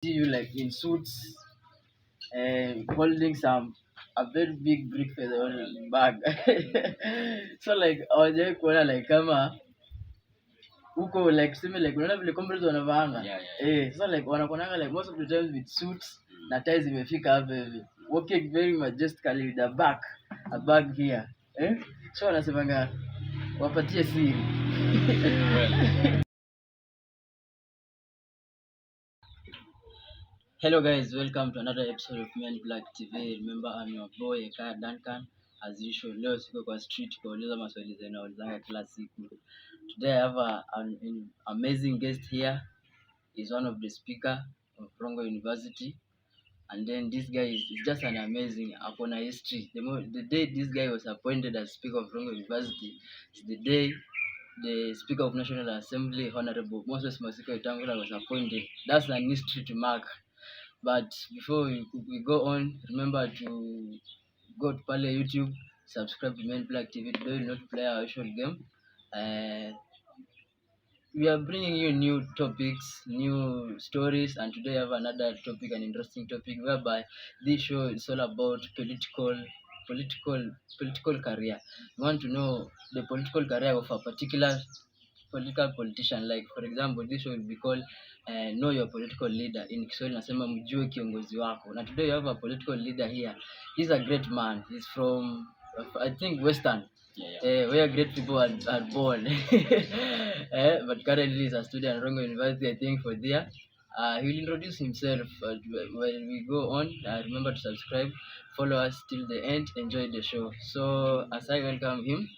see you like in suits and holding a very big briefcase or bag. So like hawajawai kuona like kama huko like tuseme like unaona vile comrades wanavaanga. So like wanakuonanga like most of the times with suits na ties zimefika hapa hivi. Walking very majestically with a bag here. So wanasemanga wapatie siri. Well, Hello guys, welcome to another episode of Men Black TV. Remember I'm your boy Eka Duncan. As usual, leo siko kwa street kuuliza maswali zinaulizanga kila siku. Today I have an amazing guest here. He's one of the speaker of Rongo University. And then this guy is just an amazing upon history. The day this guy was appointed as speaker of Rongo University is the day the Speaker of National Assembly, Honorable Moses Wetangula, was appointed. That's an history to mark. But before we go on, remember to go to Pale YouTube, subscribe to Men Black TV today, not play our usual game. We are bringing you new topics, new stories, and today I have another topic, an interesting topic, whereby this show is all about political career. We want to know the political career of a particular political politician. Like for example, this show will be called know your political leader. In Kiswahili nasema mjue kiongozi wako. Now today you have a political leader here. He's a great man. He's from I think Western. Where great people are born. But currently he's a student at Rongo University, I think, for there. He'll introduce himself when we go on. Remember to subscribe, follow us till the end, enjoy the show. So, as I welcome him,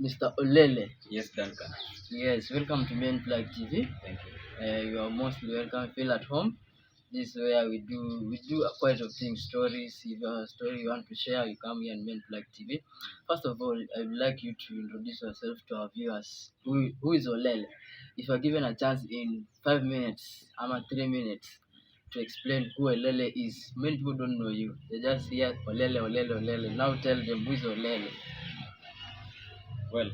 Mr. Olele. yes, Duncan. Yes, welcome to Men Plug TV. Thank you. You are mostly welcome. Feel at home. This is where we do quite of things, stories. If you have a story you want to share, you come here on Men Plug TV. First of all, I would like you to introduce yourself to our viewers. Who is Olele? If you are given a chance in 5 minutes, 3 minutes, to explain who Olele is. Many people don't know you. They just hear Olele, Olele, Olele. Now tell them who is Olele. Well,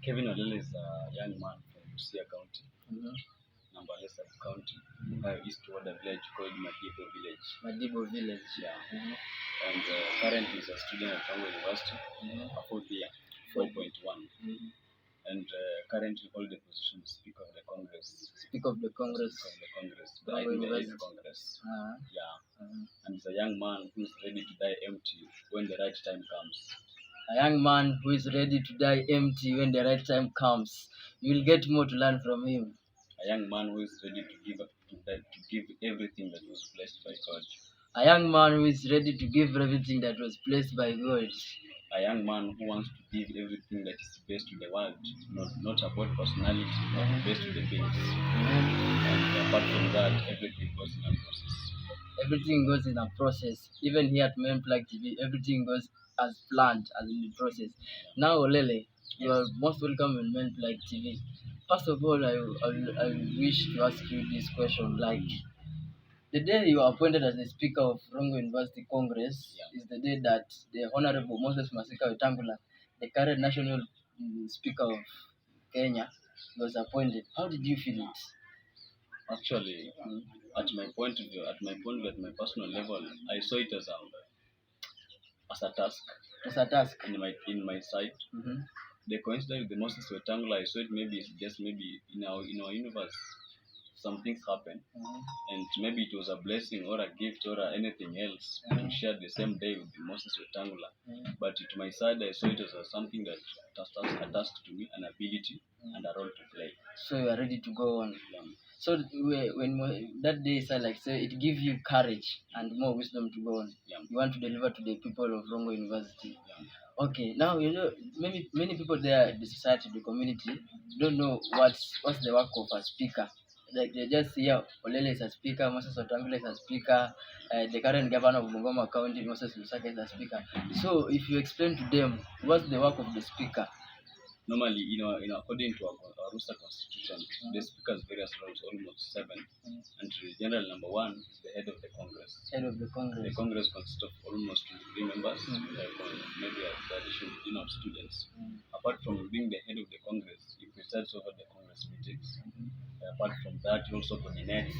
Kevin Olele is a young man from Busia County, Nambale sub-county, east toward a village called Madibo Village. Madibo Village. Yeah. And currently he's a student at Rongo University, a fourth year, 4.1. And currently hold the position of Speaker of the Congress. Speaker of the Congress. The eighth Congress. Yeah. And he's a young man who is ready to die empty when the right time comes. A young man who is ready to die empty when the right time comes. You will get more to learn from him. A young man who is ready to give everything that was blessed by God. A young man who is ready to give everything that was blessed by God. A young man who wants to give everything that is best to the world, not about personality, but best to the beings. And apart from that, everything goes in a process. Everything goes in a process. Even here at Men Plug TV, everything goes as planned, as in the process. Now, Olele, you are most welcome in Men Plug TV. First of all, I wish to ask you this question. Like, the day you are appointed as the Speaker of Rongo University Congress is the day that the Honorable Moses Wetangula, the current National Speaker of Kenya, was appointed. How did you feel it? Actually, at my point of view, at my personal level, I saw it as a task. As a task. In my sight. The coincidence with the Moses Wetangula, I saw it maybe in our universe. Some things happen, and maybe it was a blessing or a gift or anything else to share the same day with Moses Wetangula. But to my side, I saw it as something that a task to me, an ability and a role to play. So you are ready to go on. So when that day started, like say, it gives you courage and more wisdom to go on. You want to deliver to the people of Rongo University. Okay, now you know many people there, the society, the community, don't know what's the work of a speaker. Like they just hear Olele is a speaker, Moses Wetangula is a speaker, the current governor of Bungoma County, Moses Lusaka, is a speaker. So if you explain to them what's the work of the speaker. Normally, according to our Rooster Constitution, the speaker's various roles almost 7, and general number 1 is the head of the Congress. Head of the Congress. The Congress consists of almost 23 members, maybe a addition of students. Apart from being the head of the Congress, he presides over the Congress meetings. apart from that, he also coordinates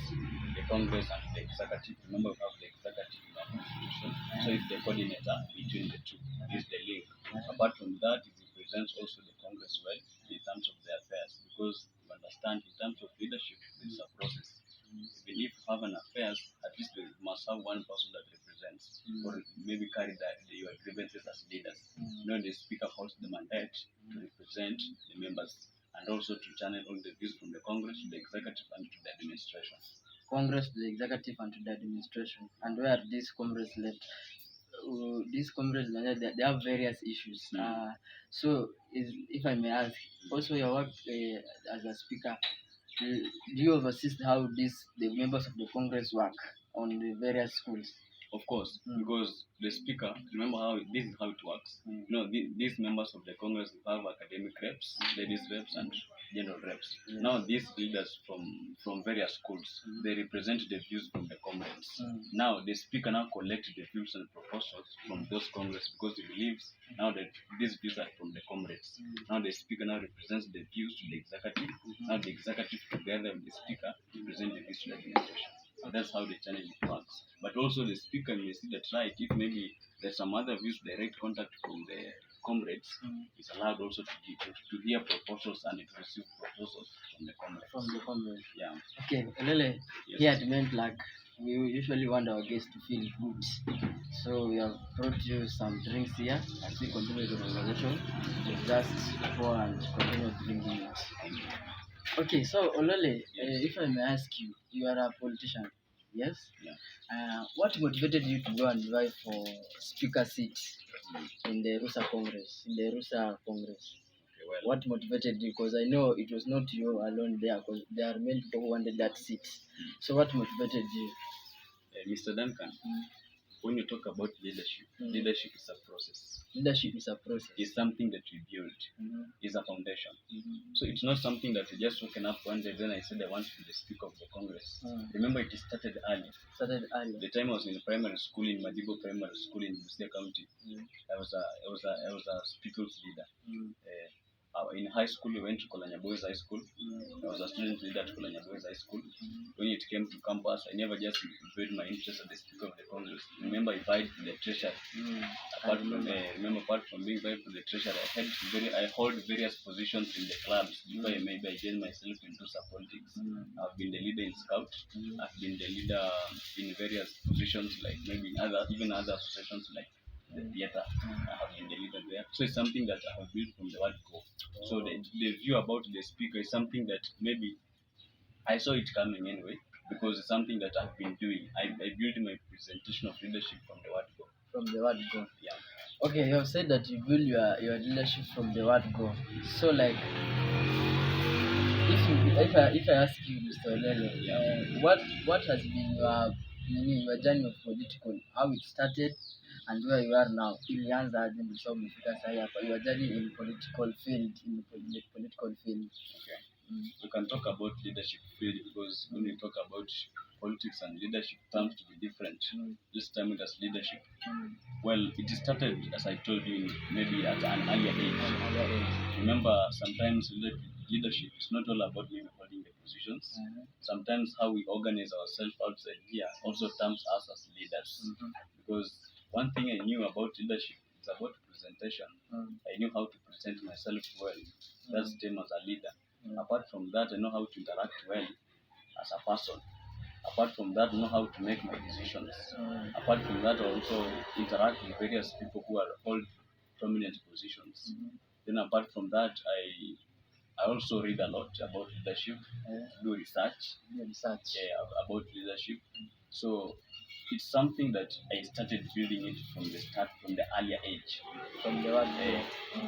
the Congress and the executive. Remember, we have the executive in our constitution, so it's the coordinator between the two. Is the link. Apart from that, it represents also the Congress well in terms of their affairs, because you understand, in terms of leadership, it's a process. Even if you have an affairs, at least you must have one person that represents, or maybe carry your grievances as leaders. The speaker holds the mandate to represent the members, and also to channel all the views from the Congress to the executive and to the administration. Congress to the executive and to the administration. And where these Congress led, they have various issues. So, if I may ask, also your work as a speaker, do you oversee how the members of the Congress work on the various schools? Of course, because the speaker, remember this is how it works. These members of the Congress have academic reps, ladies reps, and general reps. Now, these leaders from various schools, they represent the views from the Congress. Now, the speaker now collects the views and proposals from those Congress, because he believes now that these views are from the Congress. Now, the speaker now represents the views to the executive. Now, the executive together with the speaker represent the views to the administration. So that's how the channel works. But also the speaker may see that right, if maybe there's some other views, direct contact from the comrades is allowed also to hear proposals and to receive proposals from the comrades. From the comrades. Yeah. Okay, Lele, yes. Here at Mentlac, we usually want our guests to feel good. So we have brought you some drinks here as we continue the conversation. Just pour and continue drinking it. Okay, so Olole, if I may ask you, you are a politician, yes? Yeah. What motivated you to go and vie for speaker seat in the Rusa Congress? Okay, well, What motivated you? Because I know it was not you alone there, because there are many people who wanted that seat. So what motivated you? Mr. Duncan, when you talk about leadership, leadership is a process. Leadership is a process. It's something that we build. It's a foundation. So it's not something that you just woken up one day, then I said I want to be the speaker of the Congress. Remember, it started early. The time I was in primary school, in Madibo Primary School in Busia County, I was a speakers leader. In high school, we went to Kolanya Boys High School. I was a student leader at Kolanya Boys High School. When it came to campus, I never just revealed my interest as the speaker of the Congress. Remember, I vied to the treasury. Apart from being vied to the treasury, I hold various positions in the clubs before I get myself into politics. I've been the leader in Scout. I've been the leader in various positions, like maybe even other associations like the theater. I have been the leader there. So it's something that I have built from the word go. So the view about the speaker is something that maybe I saw it coming anyway, because it's something that I've been doing. I built my presentation of leadership from the word go. From the word go. Yeah. Okay, you have said that you build your leadership from the word go. So like, if I ask you, Mr. Olele, what has been your journey of political, how it started and where you are now? Ilianza aje ndio umefika sasa hapa, your journey in political field, Okay. We can talk about leadership field, because when we talk about politics and leadership terms to be different. This time it has leadership. Well, it started, as I told you, maybe at an earlier age. Remember, sometimes leadership is not all about maybe holding the positions. Sometimes how we organize ourselves outside here also terms us as leaders. Because one thing I knew about leadership is about presentation. I knew how to present myself well. That's the same as a leader. Apart from that, I know how to interact well as a person. Apart from that, I know how to make my decisions. Apart from that, I also interact with various people who hold prominent positions. Then apart from that, I also read a lot about leadership, do research about leadership. So it's something that I started building it from the start, from the earlier age. From the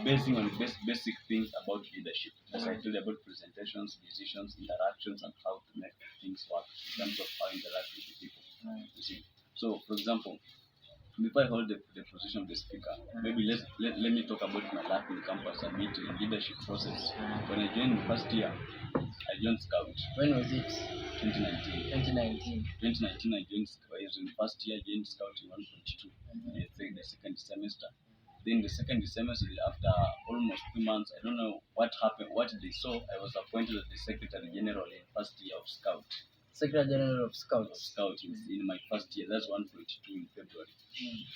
basing on basic things about leadership. As I told you about presentations, decisions, interactions, and how to make things work in terms of how I interact with the people. You see. So, for example, before I hold the position of the speaker, maybe let me talk about my life in campus and meet in leadership process. When I joined first year, I joined Scout. When was it? 2019. 2019 I joined Scout. I was in first year, I joined Scout in 1.2. The second semester. Then the second semester, after almost 2 months, I don't know what happened, what they saw. I was appointed as the Secretary General in first year of Scout. Secretary General of Scouts. Scout in my first year. That's 1.2 in February.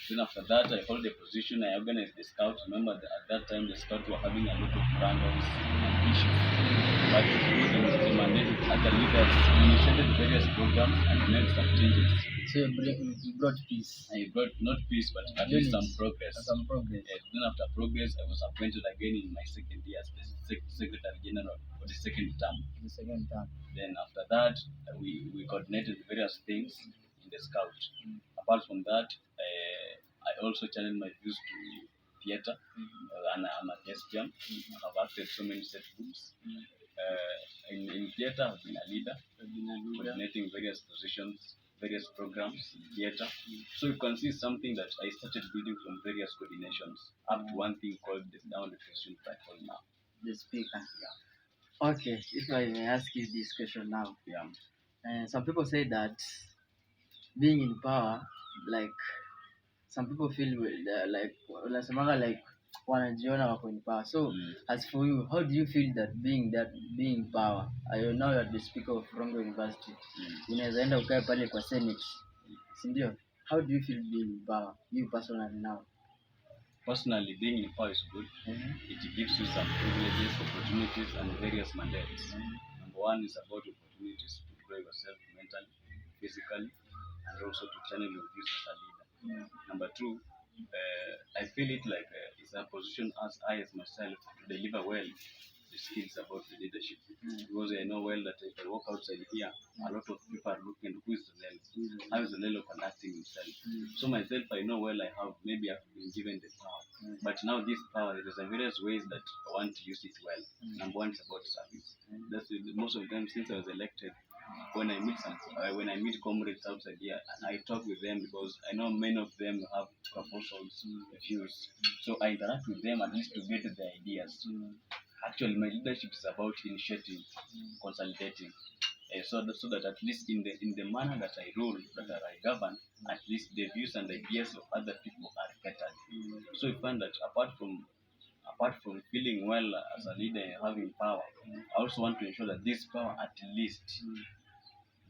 Then after that, I hold the position. I organized the Scout. Remember, at that time, the Scout were having a lot of random and issues. But the mandate at the leaders initiated various programs and made some changes. So you brought peace. I brought not peace, but at least some progress. Some progress. Then after progress, I was appointed again in my second year as the Secretary General for the second term. The second term. Then after that, we coordinated various things in the Scout. Apart from that, I also channeled my views to theater. I'm a thespian. I have acted so many set groups. In theater, I've been a leader, coordinating various positions, various programs in theater. So you can see something that I started building from various coordinations up to one thing called the Down Reflection Platform now. The speaker. Yeah. Okay, if I may ask you this question now. Yeah. Some people say that being in power, like some people feel like wanajiona wako in power. So as for you, how do you feel that being in power? Now you're the speaker of Rongo University. Unaweza enda ukae pale kwa Senate. Si ndio? How do you feel being in power? You personally now. Personally, being in power is good. It gives you some privileges, opportunities, and various mandates. Number one is about opportunities to grow yourself mentally, physically, and also to channel your views as a leader. Number two, I feel it like it's a position as I as myself to deliver well the skills about the leadership. Because I know well that if I walk outside here, a lot of people are looking who is the Lelo, how is the Lelo conducting himself. So myself, I know well I've been given the power. But now this power, there's various ways that I want to use it well. Number one is about service. That's most of them since I was elected. When I meet comrades outside here, and I talk with them because I know many of them have proposals, views. So I interact with them at least to get the ideas. Actually, my leadership is about initiating, consolidating, so that at least in the manner that I rule, that I govern, at least the views and ideas of other people are catered. So I find that apart from feeling well as a leader and having power, I also want to ensure that this power at least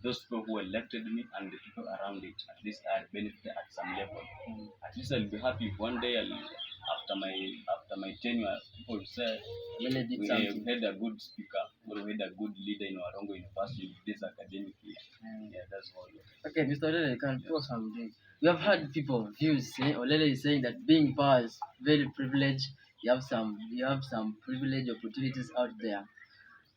those people who elected me and the people around it at least are benefited at some level. At least I'll be happy if one day after my tenure people will say we had a good speaker or we had a good leader in Warongo University this academic year. Yeah, that's all. Okay, Mr. Olele, you can pause something. You have heard people views Olele is saying that being in power is very privileged. You have some privileged opportunities out there.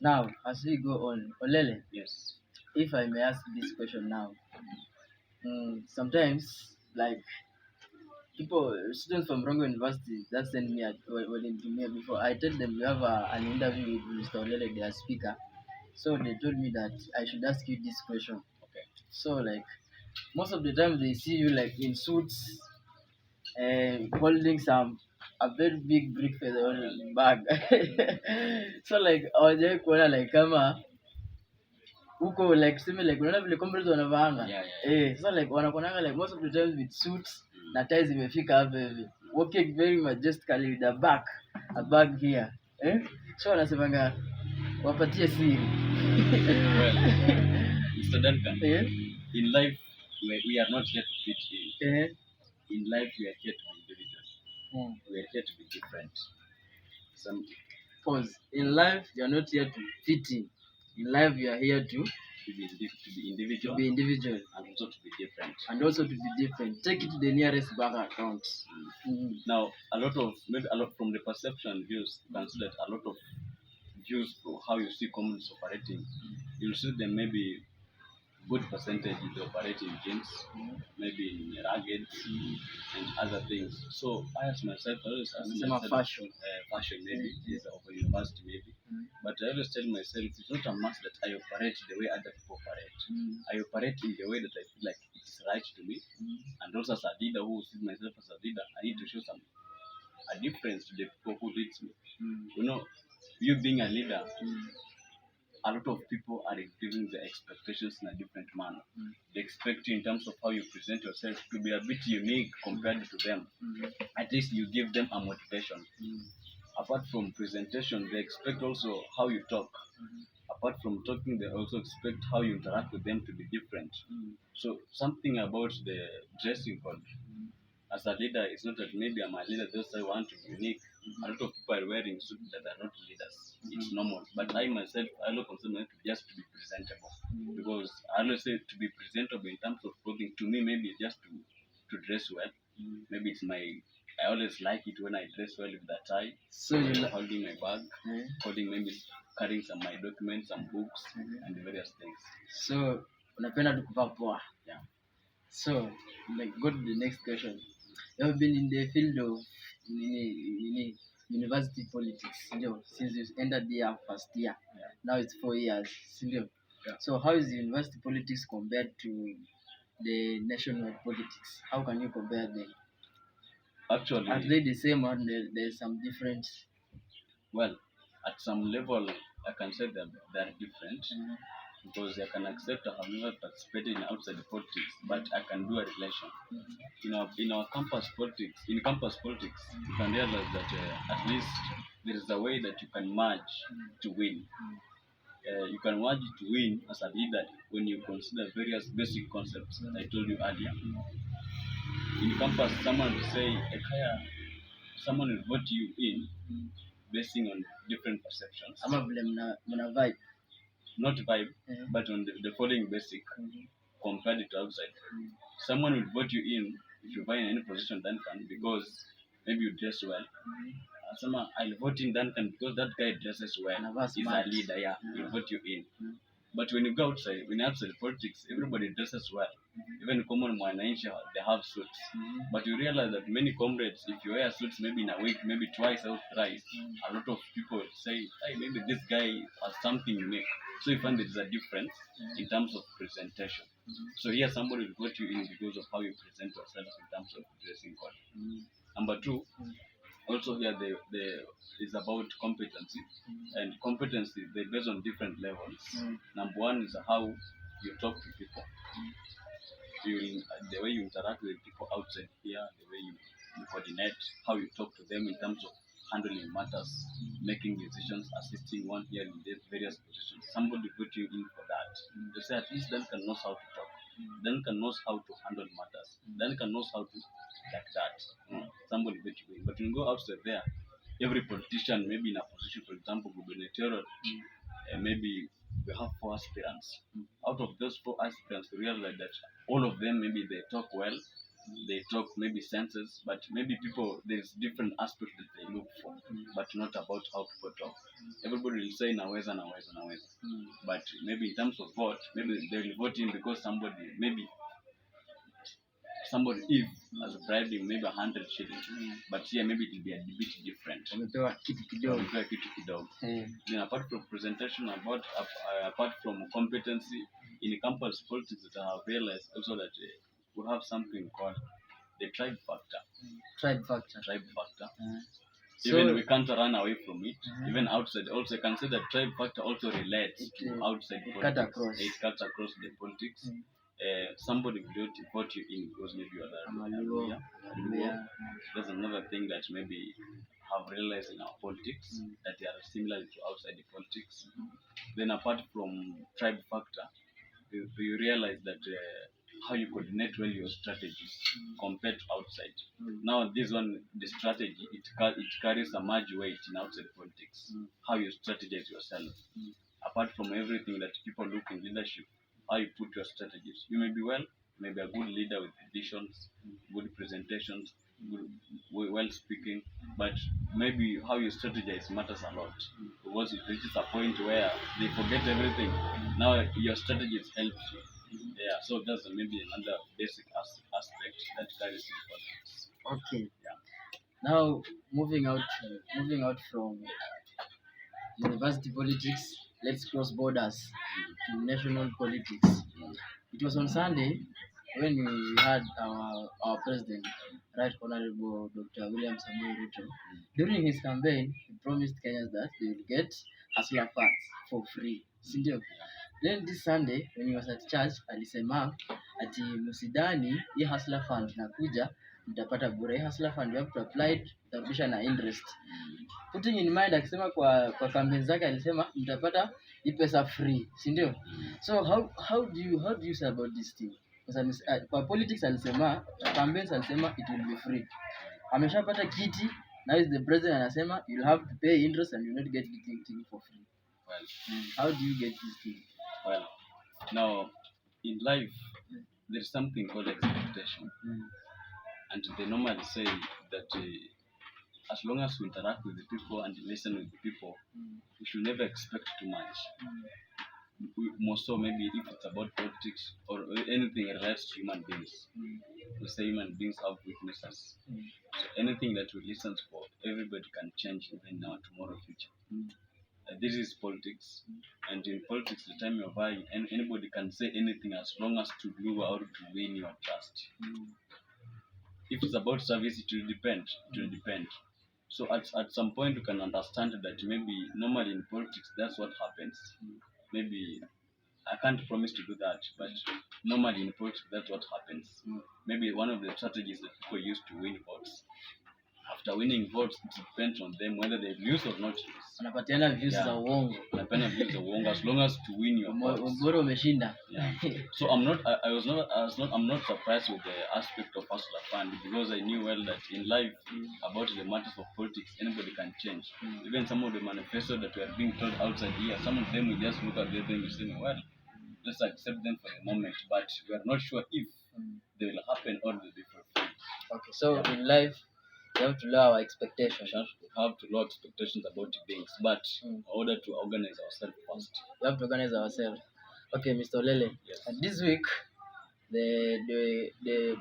Now, as we go on, Olele. Yes. If I may ask this question now, sometimes like students from Rongo University that send me before I tell them we have an interview with Mr. Olele, their speaker. So they told me that I should ask you this question. Okay. So like most of the time they see you like in suits and holding a very big briefcase or bag. So like I kuona like kama huko like sema like unaona vile comrades wanavaanga so like wanakonanga like most of the times with suits na ties zimefika hapo hivi walking very majestically with a bag here so wanasemanga wapatie siri. Well, Mr. Duncan, in life we are not here to fit in. In life we are here to be individuals. We are here to be different. In life you are not here to fit in. In life you are here to be individual. And also to be different. Take it to the nearest bank account. Now a lot from the perception views, you can see that a lot of views for how you see communities operating. You'll see them maybe good percentage is operating in gyms, maybe in rugged and other things. So I ask myself, fashion maybe is of a university maybe. But I always tell myself it's not a must that I operate the way other people operate. I operate in the way that I feel like it's right to me. And also as a leader who sees myself as a leader, I need to show a difference to the people who leads me. You know, you being a leader, a lot of people are giving the expectations in a different manner. They expect you in terms of how you present yourself to be a bit unique compared to them. At least you give them a motivation. Apart from presentation, they expect also how you talk. Apart from talking, they also expect how you interact with them to be different. So something about the dressing code. As a leader, it's not that maybe I'm a leader, just I want to be unique. A lot of people are wearing suits that are not leaders. It's normal. But I myself, I look on something just to be presentable. Because I always say to be presentable in terms of clothing, to me, maybe just to dress well. Maybe it's my, I always like it when I dress well with a tie. So you holding my bag, holding maybe carrying some my documents, some books, and various things. So unapenda tu kuvaa poa. Yeah. So like go to the next question. You have been in the field of university politics, since you entered the first year. Yeah. Now it's 4 years, yeah. So how is the university politics compared to the national politics? How can you compare them? Actually, are they the same or there's some difference? Well, at some level, I can say that they are different because I can accept I have never participated in outside politics, but I can do a relation. In our campus politics, you can realize that at least there is a way that you can merge to win. You can merge to win as a leader when you consider various basic concepts that I told you earlier. In campus, someone will say, someone will vote you in basing on different perceptions. Ama vile mna vibe. Not vibe, but on the following basic compared to outside. Someone will vote you in if you buy in any position Duncan because maybe you dress well. Someone I'll vote in Duncan because that guy dresses well. He's a leader, he'll vote you in. But when you go outside, when you're outside politics, everybody dresses well. Even common mwananchi, they have suits. But you realize that many comrades, if you wear suits maybe in a week, maybe twice or thrice, a lot of people say, hey, maybe this guy has something unique. So you find there's a difference in terms of presentation. So here somebody will vote you in because of how you present yourself in terms of dressing code. Number two, also here is about competency, and competency they based on different levels. Number one is how you talk to people, the way you interact with people outside here, the way you coordinate, how you talk to them in terms of handling matters, making decisions, assisting one here in these various positions. Somebody put you in for that. They say at least Duncan knows how to talk. Duncan knows how to handle matters. Duncan knows how to like that. Somebody put you in. But when you go outside there, every politician, maybe in a position, for example, gubernatorial, maybe we have 4 aspirants. Out of those 4 aspirants, we realize that all of them, maybe they talk well, they talk maybe senses, but maybe people, there's different aspects that they look for, but not about how people talk. Everybody will say naweza. But maybe in terms of vote, maybe they will vote in because somebody if has bribed him maybe 100 shillings, but here maybe it will be a bit different. Wamepewa kitu kidogo. Then apart from presentation, apart from competency, in campus politics that I have realized also that we have something called the tribe factor. Tribe factor. Even so, we can't run away from it. Even outside, also I can say that tribe factor also relates to outside politics. It cuts across the politics. Somebody will vote you in because maybe you are there. That's another thing that maybe have realized in our politics that they are similar to outside the politics. Then apart from tribe factor, you realize that how you coordinate well your strategies compared to outside. Now this one, the strategy, it carries a much weight in outside politics. How you strategize yourself. Apart from everything that people look in leadership, how you put your strategies. You may be maybe a good leader with visions, good presentations, good, well speaking, but maybe how you strategize matters a lot. Because it reaches a point where they forget everything. Now your strategies help you. Yeah, so that's maybe another basic aspect that carries importance. Okay. Yeah. Now moving out from university politics, let's cross borders to national politics. It was on Sunday when we had our president, Right Honorable Dr. William Samoei Ruto. During his campaign, he promised Kenyans that they will get hustler funds for free. si ndio? Then this Sunday when he was at church alisema ati msidhani hii hustler fund nakuja mtapata bure. Hii hustler fund you have to apply, utarudisha na interest. Putting in mind akisema kwa campaign zake alisema mtapata hii pesa free, si ndio? So how do you say about this thing? Because kwa politics alisema, campaigns alisema it will be free. Ameshapata kiti, now is the president anasema you'll have to pay interest and you'll not get the thing for free. Well, How do you get this thing? well, now in life there is something called expectation, and they normally say that as long as we interact with the people and listen with the people, we should never expect too much. More so maybe if it's about politics or anything relates to human beings. We say human beings have weaknesses. So anything that we listen for, everybody can change even now, tomorrow, future. This is politics, and in politics, the time you're vying, anybody can say anything as long as to lure or to win your trust. If it's about service, it will depend. It will depend. So at some point, you can understand that maybe normally in politics, that's what happens. Maybe I can't promise to do that, but normally in politics, that's what happens. Maybe one of the strategies that people use to win votes. After winning votes, it depends on them whether they lose or not lose. Anapatiana views za uongo. Anapatiana views za uongo as long as to win your votes. Bora umeshinda. Yeah. So I'm not surprised with the aspect of hustler fund, because I knew well that in life about the matters of politics anybody can change. Even some of the manifestos that were being told outside here, some of them we just look at them and say, well, let's accept them for the moment, but we are not sure if they will happen or they will be fulfilled. Okay, so in life we have to lower our expectations. We have to lower expectations about things, but in order to organize ourselves first. We have to organize ourselves. Okay, Mr. Olele. Yes. And this week, the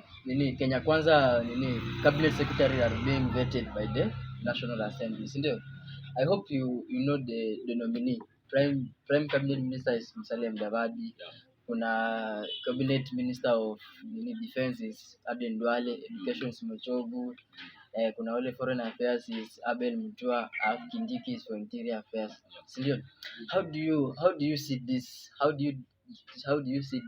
Kenya Kwanza cabinet secretary are being vetted by the National Assembly. I hope you know the nominee. Prime cabinet minister is Musalia Mudavadi. Yeah. Kuna cabinet minister of defense is Aden Duale, education is Mochogu. Kuna wale foreign affairs is Abel Mutua, Kindiki is for interior affairs. How do you see this? How do you see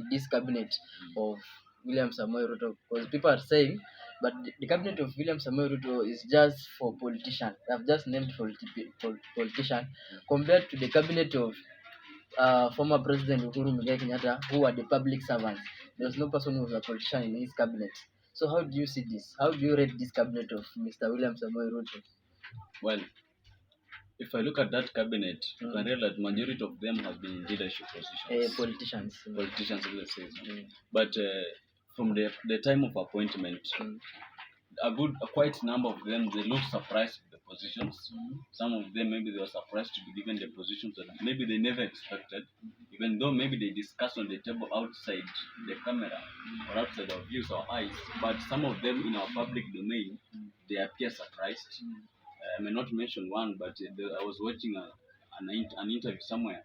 this cabinet of William Samoei Ruto? Because people are saying, but the cabinet of William Samoei Ruto is just for politicians. They have just named politician compared to the cabinet of former President Uhuru Muigai Kenyatta, who are the public servants. There was no person who was a politician in his cabinet. So how do you see this? How do you rate this cabinet of Mr. William Samoei Ruto? Well, if I look at that cabinet, you can realize that majority of them have been in leadership positions. Politicians. Politicians, let's say. But from the time of appointment, quite number of them, they look surprised with the positions. Some of them, maybe they were surprised to be given the positions that maybe they never expected, even though maybe they discussed on the table outside the camera or outside our views or eyes. But some of them in our public domain, they appear surprised. I may not mention one, but I was watching an interview somewhere.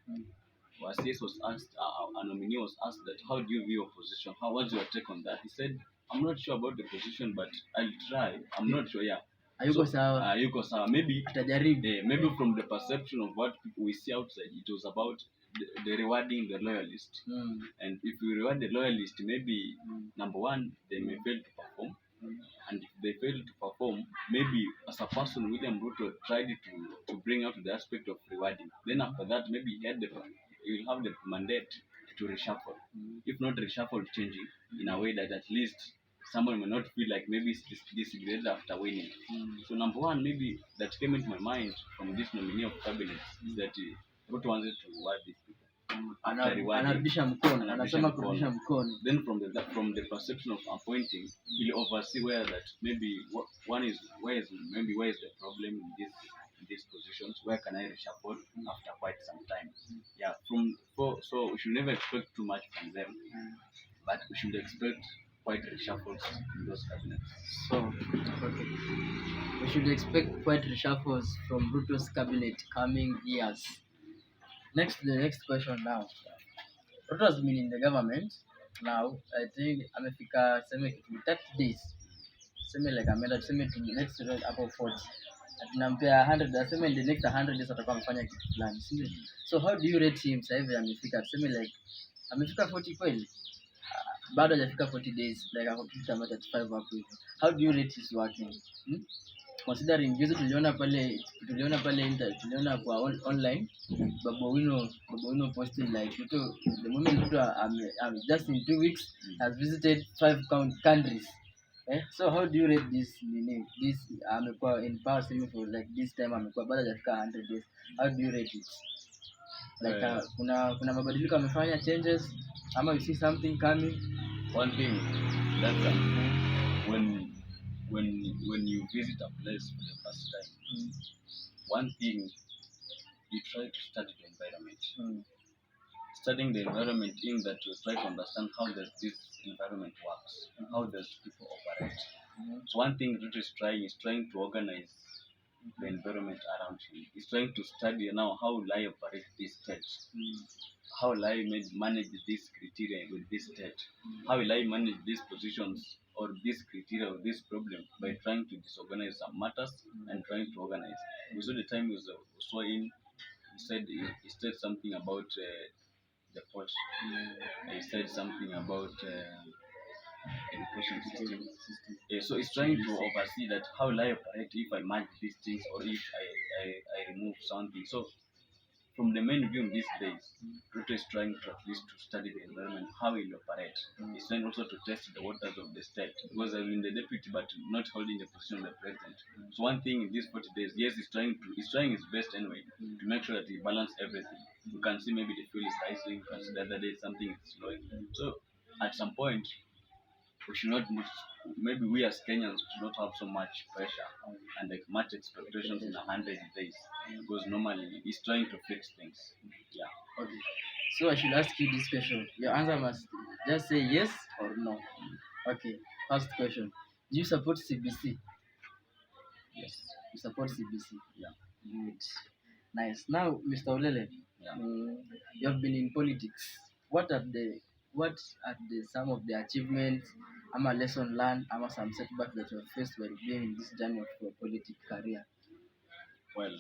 CS was asked, a nominee was asked that, how do you view your position? What's your take on that? He said, I'm not sure about the position, but I'll try. I'm not sure, yeah. Ayuko sawa. Maybe Atajaribu. From the perception of what people we see outside, it was about the rewarding the loyalist. And if we reward the loyalist, maybe number one, they may fail to perform. And if they fail to perform, maybe as a person, William Ruto tried to bring out the aspect of rewarding. Then after that, maybe he will have the mandate to reshuffle. If not reshuffle, changing in a way that at least someone may not feel like maybe it's disgraded after winning. So number one, maybe that came into my mind from this nominee of cabinet is that Ruto wanted to reward these people. Anarudisha mkono, anasema kurudisha mkono. Then from the perception of appointing, he'll oversee where that maybe where is the problem in these positions, where can I reshuffle after quite some time. Yeah, so we should never expect too much from them, but we should expect quite reshuffles in those cabinets. So, okay. We should expect quite reshuffles from Ruto's cabinet coming years. The next question now. Ruto has been in the government now, I think amefika 30 days. Like ameenda let's rate up of 40. tunampea 100, aseme in the next 100 days atakuwa amefanya kitu fulani, si ndio? So how do you rate him sasa hivi amefika, tuseme like amefika 40 kweli? Bado hajafika 40 days, like ako kitu kama 35 hapo hivyo. How do you rate his working? Considering juzi tuliona kwa online Babu Owino posted like the moment just in 2 weeks has visited 5 countries. So how do you rate this amekuwa in power for like this time, amekuwa bado hajafika 100 days. How do you rate it? Like kuna mabadiliko amefanya, changes, ama you see something coming? One thing that when you visit a place for the first time, one thing you try to study the environment. Studying the environment in that you try to understand how does this environment works, how does people operate. So one thing that is trying to organize the environment around him. He's trying to study now how will I operate this state, how will I manage this criteria with this state, how will I manage these positions or this criteria or this problem by trying to disorganize some matters and trying to organize. We saw the time we saw him, he said something about the post. He said something about education system. So it's trying to oversee that how will I operate if I merge these things or if I remove something. So from the main view in these days, Ruto is trying to at least to study the environment, how it will operate. He's trying also to test the waters of the state because I've been the deputy but not holding the position of the president. So one thing in these 40 days, yes, he's trying his best anyway to make sure that he balances everything. You can see maybe the fuel is rising, you can see the other day something is slowing. So at some point, we should not, maybe we as Kenyans should not have so much pressure and like much expectations in 100 days because normally he's trying to fix things. Yeah. Okay. So I should ask you this question. Your answer must just say yes or no. Okay. First question. Do you support CBC? Yes. You support CBC? Yeah. Good. Nice. Now, Mr. Olele, you have been in politics. What are some of the achievements, ama lesson learned, ama some setbacks that you have faced while being in this journey of your political career? Well,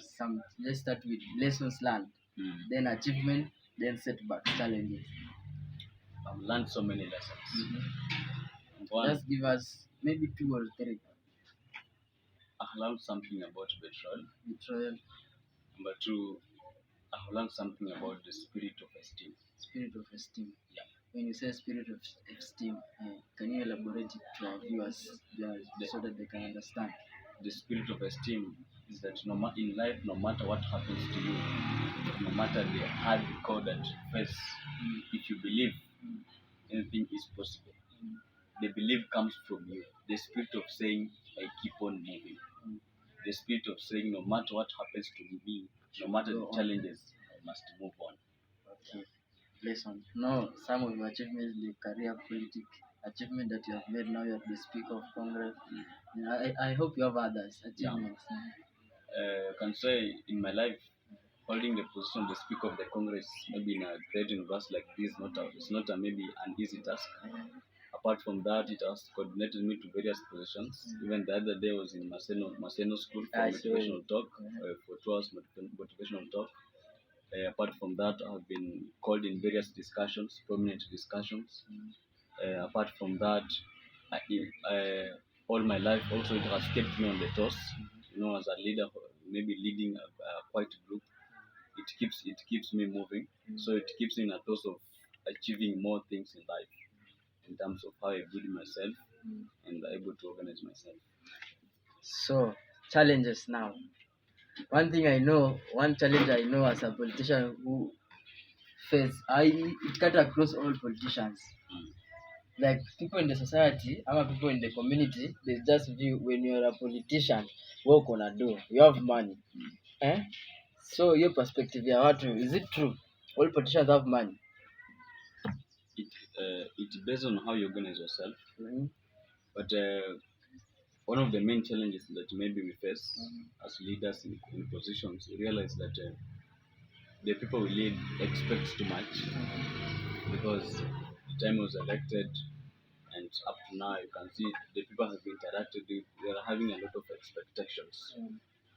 let's start with lessons learned, then achievement, then setbacks, challenges. I've learned so many lessons. Just give us maybe 2 or 3. I've learned something about betrayal. Number 2, I've learned something about the spirit of esteem. Spirit of esteem. Yeah. When you say spirit of esteem, can you elaborate it to our viewers so that they can understand? The spirit of esteem is that in life, no matter what happens to you, no matter the hard code that you face, if you believe anything is possible, the belief comes from you. The spirit of saying, I keep on moving. The spirit of saying, no matter what happens to me, no matter the challenges, I must move on. Okay. Lesson. No, some of your achievements, the career politic achievement that you have made now, you are the Speaker of Congress. I hope you have others achievements. I can say in my life, holding the position of the Speaker of the Congress, maybe in a great university like this, it's not maybe an easy task. Apart from that, it has coordinated me to various positions. Even the other day I was in Maseno School for motivational talk, for 2 hours motivational talk. Apart from that, I've been called in various discussions, prominent discussions. Apart from that, all my life also it has kept me on the toes. As a leader, maybe leading quite a group, it keeps me moving. So it keeps me in a toes of achieving more things in life in terms of how I build myself and able to organize myself. So challenges now. One challenge I know as a politician who face, it cut across all politicians. Like people in the society, or people in the community, they just view when you're a politician, what gonna do? You have money. So your perspective, is it true? All politicians have money. It based on how you organize yourself. But one of the main challenges that maybe we face as leaders in positions, we realize that the people we lead expect too much because the time was elected and up to now you can see the people have been interacted with, they are having a lot of expectations.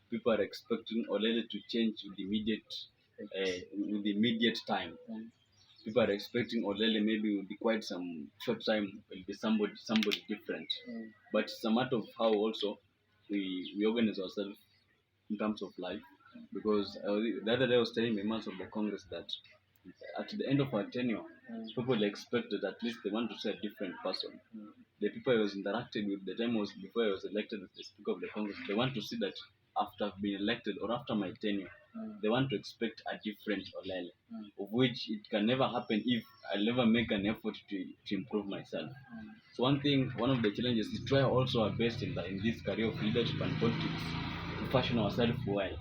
people are expecting Olele to change with immediate time. People are expecting Olele maybe will be quite some short time will be somebody different. But it's a matter of how also we organize ourselves in terms of life. Because the other day I was telling members of the Congress that at the end of our tenure, people expect that at least they want to see a different person. The people I was interacting with, the time was before I was elected as the Speaker of the Congress, they want to see that after I've been elected or after my tenure, they want to expect a different Olele, of which it can never happen if I never make an effort to improve myself. So one of the challenges is try also our best in this career of leadership and politics to fashion ourselves well,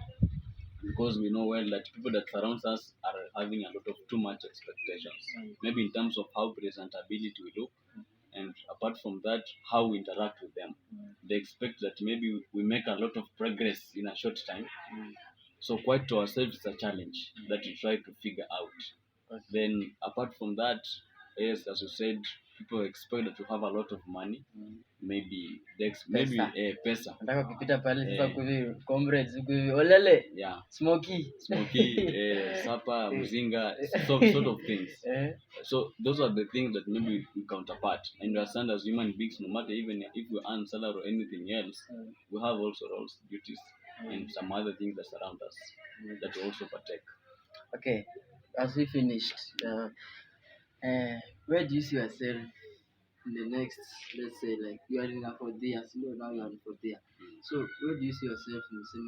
because we know well that people that surround us are having a lot of too much expectations, maybe in terms of how presentability we look, and apart from that, how we interact with them. They expect that maybe we make a lot of progress in a short time. So quite to ourselves, it's a challenge that we try to figure out. Then apart from that, yes, as you said, people expect that you have a lot of money. Maybe pesa. Nataka kupita pale sasa kuvi comrades kuvi Olele. Yeah. Smoky, Sapa, Mzinga, sort of things. So those are the things that maybe we counterpart. And we understand as human beings, no matter even if we earn salary or anything else, we have also roles, duties, and some other things that surround us that we also partake. Okay, as we finished, where do you see yourself in the next, let's say, like you are in a 4 years, now you are in 4 years. So where do you see yourself in, say,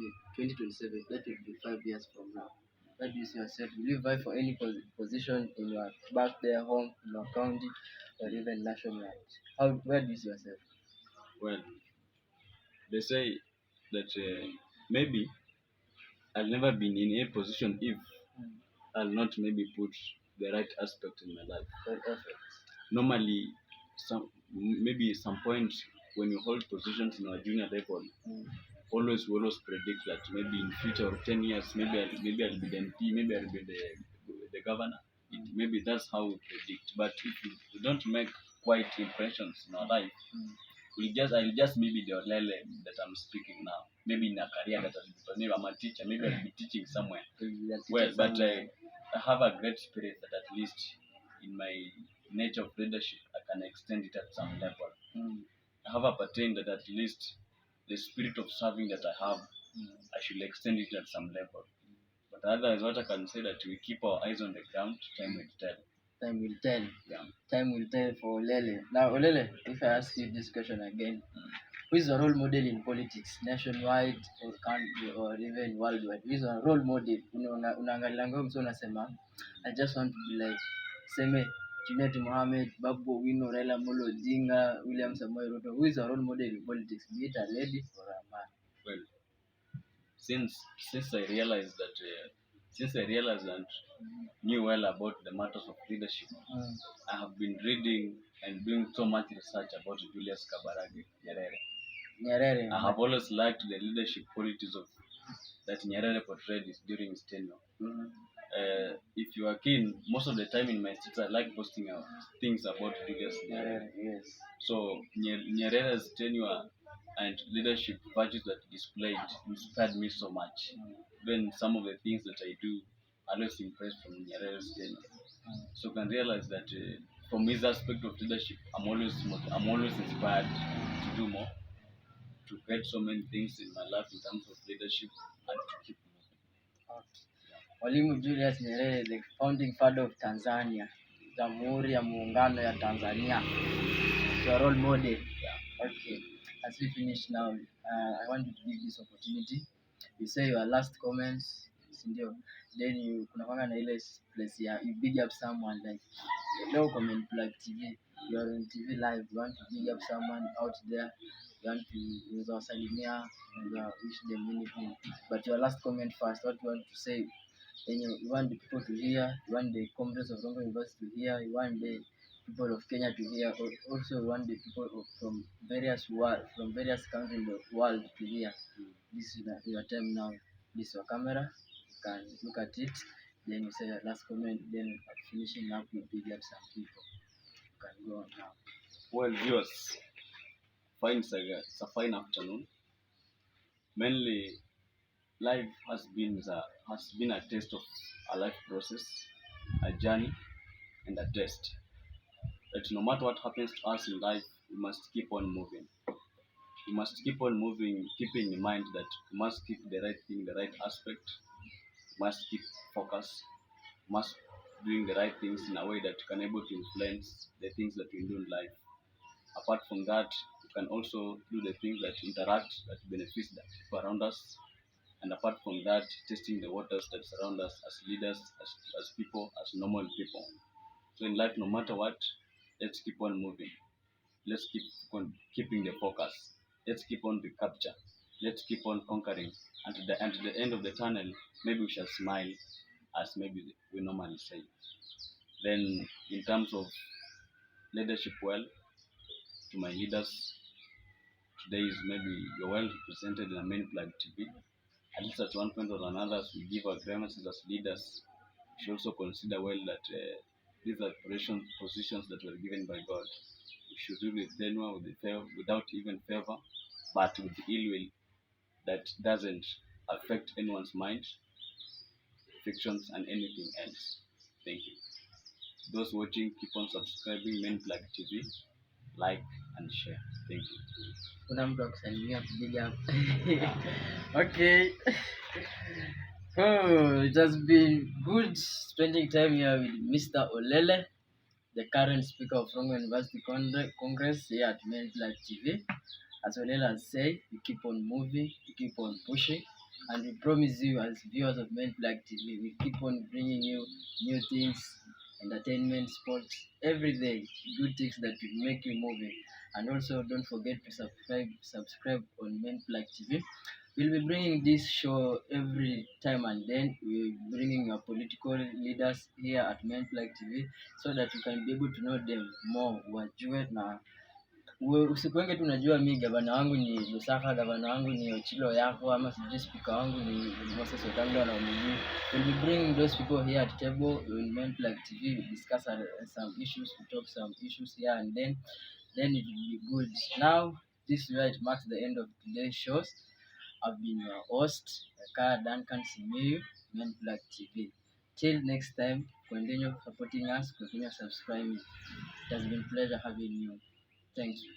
2027? That will be 5 years from now. Where do you see yourself? Will you vie for any position in your back there, home, in your county, or even nationwide? Where do you see yourself? Well, they say that maybe I'll never been in a position if I'll not maybe put the right aspect in my life. Normally, maybe some point when you hold positions in our junior level, we always predict that maybe in future of 10 years, maybe I'll be the MP, maybe I'll be the governor. Maybe that's how we predict. But if we don't make quite impressions in our life, I'll just maybe the Olele that I'm speaking now. Maybe in a career that maybe I'm a teacher, maybe I'll be teaching somewhere. But I have a great spirit that at least in my nature of leadership, I can extend it at some level. I have appertained that at least the spirit of serving that I have, I should extend it at some level. But otherwise, what I can say that we keep our eyes on the ground, time will tell. Time will tell. Yeah. Time will tell for Olele. Now, Olele, if I ask you this question again, who is a role model in politics, nationwide or country or even worldwide? Who is a role model? Unaangalia mtu unasema, I just want to be like, seme, Junet Mohammed, Babu Owino, Raila Amolo Odinga, William Samoei Ruto. Who is a role model in politics, be it a lady or a man? Well, since I realized and knew well about the matters of leadership, I have been reading and doing so much research about Julius Kabarage Nyerere. I have always liked the leadership qualities of that Nyerere portrayed during his tenure. If you are keen, most of the time in my status, I like posting out things about Julius Nyerere. Yes. So Nyerere's tenure and leadership virtues that displayed inspired me so much. Then some of the things that I do, I always impressed from Nyerere's tenure. So you can realize that from his aspect of leadership, I'm always inspired to do more, to get so many things in my life in terms of leadership and to keep moving. Mwalimu Julius Nyerere, the founding father of Tanzania, Jamhuri ya Muungano ya Tanzania, your role model. Okay, as we finish now, I want you to give this opportunity. You say your last comments, sindio? Then kuna na ile place ya you big up someone, like no comment like TV. You're on TV live, you want to big up someone out there, you want to wasalimia, wish them anything. But your last comment first, what you want to say? Then you want the people to hear, you want the Congress of Congo University to hear, you want the people of Kenya to hear, also you want the people from various countries in the world to hear. This is your time now. This is your camera. You can look at it. Then you say your last comment. Then finishing up, you big up some people. You can go on now. Well, viewers, it's a fine afternoon. Mainly, life has been a test of a life process, a journey, and a test. That no matter what happens to us in life, we must keep on moving. We must keep on moving, keeping in mind that we must keep the right thing, the right aspect. We must keep focus. We must doing the right things in a way that can able to influence the things that we do in life. Apart from that, we can also do the things that interact, that benefits the people around us. And apart from that, testing the waters that surround us as leaders, as people, as normal people. So in life, no matter what, let's keep on moving. Let's keep on keeping the focus. Let's keep on the capture. Let's keep on conquering. And to the end of the tunnel, maybe we shall smile, as maybe we normally say. Then, in terms of leadership, well, to my leaders, today is maybe you're well represented in a main plug TV. At least at one point or another, as we give our grievances as leaders, we should also consider well that these are positions that were given by God. We should do with tenure, without even favor, but with ill will that doesn't affect anyone's mind, fictions, and anything else. Thank you. Those watching, keep on subscribing Main Plug TV, like and share. Thank you. Kuna mtu akusalimia kupiga hapa. Okay. Oh, it has been good spending time here with Mr. Olele, the current speaker of Rongo University Congress here at Main Plug TV. As Olele has said, we keep on moving, we keep on pushing, and we promise you, as viewers of Main Plug TV, we keep on bringing you new things, entertainment, sports, every day, good things that will make you moving. And also, don't forget to subscribe on Main Plug TV. We'll be bringing this show every time and then. We'll be bringing your political leaders here at Main Plug TV so that you can be able to know them more. Wajue na usikuenge tu unajua mi gavana wangu ni Lusaka, gavana wangu ni Ochilo yako, ama sijui speaker wangu ni Moses Wetangula na Omiji. We'll be bringing those people here at table in Main Plug TV. We discuss some issues, we talk some issues here and then it will be good. Now, this is where it marks the end of today's shows. I've been your host, Kaya Duncan Simiyu, Main Plug TV. Till next time, continue supporting us, continue subscribing. It has been a pleasure having you. Thank you.